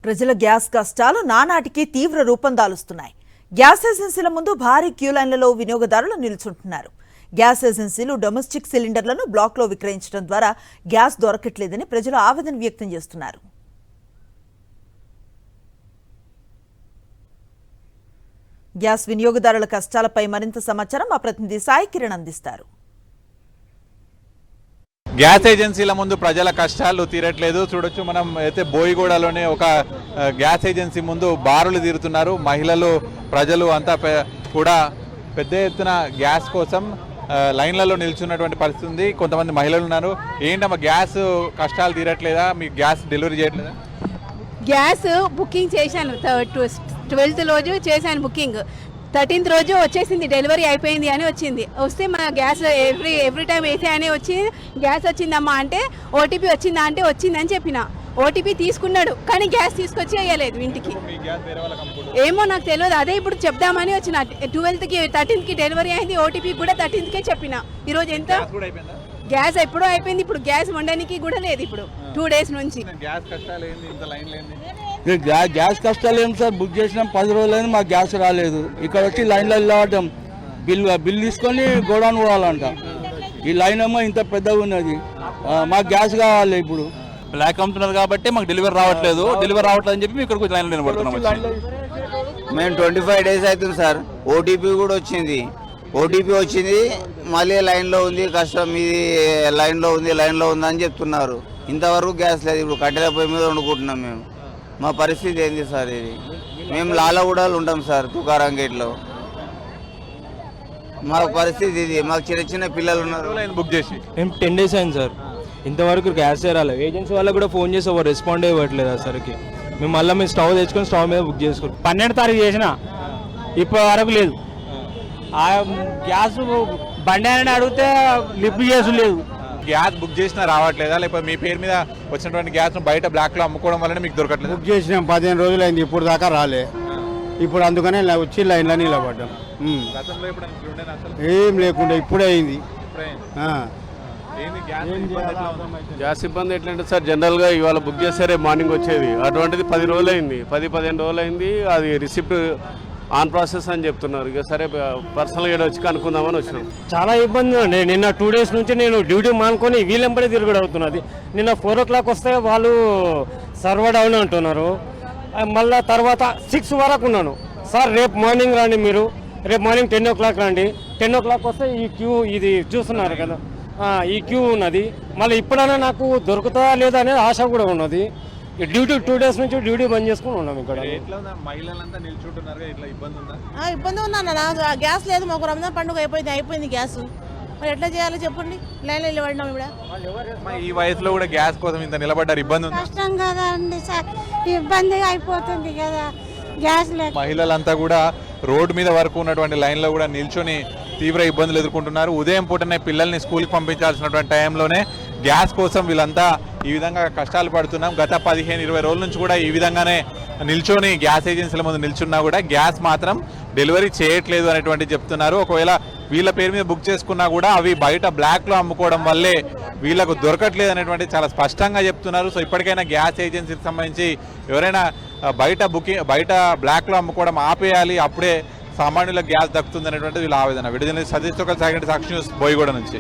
ప్రజల గ్యాస్ కష్టాలు నానాటికి తీవ్ర రూపం దాలుస్తున్నాయి. గ్యాస్ ఏజెన్సీల ముందు భారీ క్యూ లైన్లలో వినియోగదారులు నిలుచుంటున్నారు. గ్యాస్ ఏజెన్సీలు డొమెస్టిక్ సిలిండర్లను బ్లాక్లో విక్రయించడం ద్వారా గ్యాస్ దొరకట్లేదని ప్రజలు ఆవేదన వ్యక్తం చేస్తున్నారు. గ్యాస్ వినియోగదారుల కష్టాలపై మరింత సమాచారం మా ప్రతినిధి సాయి కిరణ్ అందిస్తారు. గ్యాస్ ఏజెన్సీల ముందు ప్రజల కష్టాలు తీరట్లేదు. చూడొచ్చు మనం అయితే బోయిగూడలోనే ఒక గ్యాస్ ఏజెన్సీ ముందు బారులు తీరుతున్నారు. మహిళలు, ప్రజలు అంతా కూడా పెద్ద ఎత్తున గ్యాస్ కోసం లైన్లలో నిల్చున్నటువంటి పరిస్థితి ఉంది. కొంతమంది మహిళలు ఉన్నారు. ఏంటమ్మా గ్యాస్ కష్టాలు తీరట్లేదా? మీకు గ్యాస్ డెలివరీ చేయట్లేదా? గ్యాస్ బుకింగ్ చేశాను, 12th రోజు చేశాను బుకింగ్. 13th రోజు వచ్చేసింది, డెలివరీ అయిపోయింది అని వచ్చింది. వస్తే మన గ్యాస్ ఎవ్రీ టైం వేసే అని వచ్చి గ్యాస్ వచ్చిందమ్మా అంటే ఓటీపీ వచ్చిందా అంటే వచ్చిందని చెప్పిన. ఓటీపీ తీసుకున్నాడు కానీ గ్యాస్ తీసుకొచ్చి వేయలేదు ఇంటికి. ఏమో నాకు తెలియదు, అదే ఇప్పుడు చెప్దామని వచ్చిన. 12th కి 13th కి డెలివరీ అయింది, ఓటీపీ కూడా 13th కే చెప్పిన. ఈరోజు ఎంత గ్యాస్ ఎప్పుడో అయిపోయింది, ఇప్పుడు గ్యాస్ వండడానికి కూడా లేదు ఇప్పుడు 2 days నుంచి. గ్యాస్ కష్టాలు ఏం సార్, బుక్ చేసినాం 10 రోజులైంది, మాకు గ్యాస్ రాలేదు. ఇక్కడ వచ్చి లైన్లో వెళ్ళడం, బిల్ తీసుకొని గోడౌన్ పోవాలంట. ఈ లైన్ ఏమో ఇంత పెద్దగా ఉన్నది, మాకు గ్యాస్ కావాలి. ఇప్పుడు బ్లాక్ అమ్ముతున్నారు కాబట్టి మాకు డెలివరీ రావట్లేదు అని చెప్పి ఇక్కడికి లైన్లో నిలబడుతున్నాం. మేము 25 days అవుతుంది సార్. ఓటీపీ కూడా వచ్చింది, మళ్ళీ లైన్లో ఉంది, కష్టం ఇది లైన్లో ఉంది అని చెప్తున్నారు. ఇంతవరకు గ్యాస్ లేదు. ఇప్పుడు కట్టెల పొయ్యి మీద వండుకుంటున్నాం మేము. మా పరిస్థితి ఏంది సార్ ఇది? మేము లాలగూడలో ఉంటాం సార్, తుకారాం గేట్లో. మా పరిస్థితి ఇది. మాకు చిన్న పిల్లలు ఉన్నారు. బుక్ చేసి మేము 10 days అయింది సార్, ఇంతవరకు గ్యాస్ రాలేదు. ఏజెన్సీ వాళ్ళకి కూడా ఫోన్ చేసి ఎవరు రెస్పాండ్ ఇవ్వట్లేదు అసలుకి. మేము మళ్ళీ స్టవ్ తెచ్చుకొని స్టవ్ మీద బుక్ చేసుకున్నాం. 12వ తారీఖు చేసిన, ఇప్పటి వరకు లేదు. గ్యాస్ బండి అని అడిగితే లిఫ్ట్ చేసులేదు. గ్యాస్ బుక్ చేసినా రావట్లేదా, లేకపోతే మీ పేరు మీద వచ్చినటువంటి గ్యాస్ బయట బ్లాక్ లో అమ్ముకోవడం వల్ల మీకు దొరకట్లేదు? బుక్ చేసినాం 15 రోజులు అయింది, ఇప్పుడు దాకా రాలే. ఇప్పుడు అందుకనే వచ్చి లైన్లో నిలబడ్డాం. ఏం లేకుండా ఇప్పుడే అయింది. గ్యాస్ ఇబ్బంది ఎట్లంటే సార్, జనరల్గా ఇవాళ బుక్ చేస్తే మార్నింగ్ వచ్చేది. అటువంటిది 10 రోజులు అయింది, 10-15 రోజులు అయింది. అది రిసిప్ట్ ఆన్ ప్రాసెస్ అని చెప్తున్నారు. ఇక సరే పర్సనల్గా వచ్చి కనుక్కుందామని వచ్చినాం. చాలా ఇబ్బంది అండి. నిన్న 2 days నుంచి నేను డ్యూటీ మానుకొని వీళ్ళెంబడి తిరుగుడు అవుతున్నది. నిన్న 4 o'clock వస్తే వాళ్ళు సర్వర్ డౌన్ అంటున్నారు. మళ్ళీ తర్వాత 6 వరకు ఉన్నాను. సార్ రేపు మార్నింగ్ రండి, మీరు రేపు మార్నింగ్ 10 o'clock రండి. 10 o'clock వస్తే ఈ క్యూ ఇది చూస్తున్నారు కదా, ఈ క్యూ ఉన్నది. మళ్ళీ ఇప్పుడైనా నాకు దొరుకుతుందా లేదా అనేది ఆశ కూడా ఉన్నది. డ్యూటీ 2 days నుంచి డ్యూటీ బంద్ చేసుకుని ఉన్నాం ఇక్కడ. ఇబ్బంది ఉందన్న, గ్యాస్ లేదు. మాకు రంజాన్ పండుగ అయిపోయింది గ్యాస్. మరి ఎట్లా చేయాలో చెప్పండి, లైన్లో నిలబడినాం. ఇప్పుడు ఈ వయసులో కూడా గ్యాస్ కోసం ఇంత నిలబడ్డారు, ఇబ్బంది ఉంది. కష్టం కదా అండి సార్, ఇబ్బందిగా అయిపోతుంది కదా గ్యాస్ లేదు. మహిళలంతా కూడా రోడ్డు మీద వరకు ఉన్నటువంటి లైన్లో కూడా నిల్చొని తీవ్ర ఇబ్బందులు ఎదుర్కొంటున్నారు. ఉదయం పూటనే పిల్లల్ని స్కూల్కి పంపించాల్సినటువంటి టైంలోనే గ్యాస్ కోసం వీళ్ళంతా ఈ విధంగా కష్టాలు పడుతున్నాం. గత 15-20 రోజుల నుంచి కూడా ఈ విధంగానే నిల్చొని గ్యాస్ ఏజెన్సీల ముందు నిల్చున్నా కూడా గ్యాస్ మాత్రం డెలివరీ చేయట్లేదు అనేటువంటి చెప్తున్నారు. ఒకవేళ వీళ్ళ పేరు మీద బుక్ చేసుకున్నా కూడా అవి బయట బ్లాక్లో అమ్ముకోవడం వల్లే వీళ్ళకు దొరకట్లేదు అనేటువంటి చాలా స్పష్టంగా చెప్తున్నారు. సో ఇప్పటికైనా గ్యాస్ ఏజెన్సీకి సంబంధించి ఎవరైనా బయట బ్లాక్లో అమ్ముకోవడం ఆపేయాలి, అప్పుడే సామాన్యులకు గ్యాస్ దక్కుతుంది అనేటువంటి వీళ్ళ ఆవేదన. విడుదల సతీష్ సాక్షి న్యూస్ బోయిగూడ నుంచి.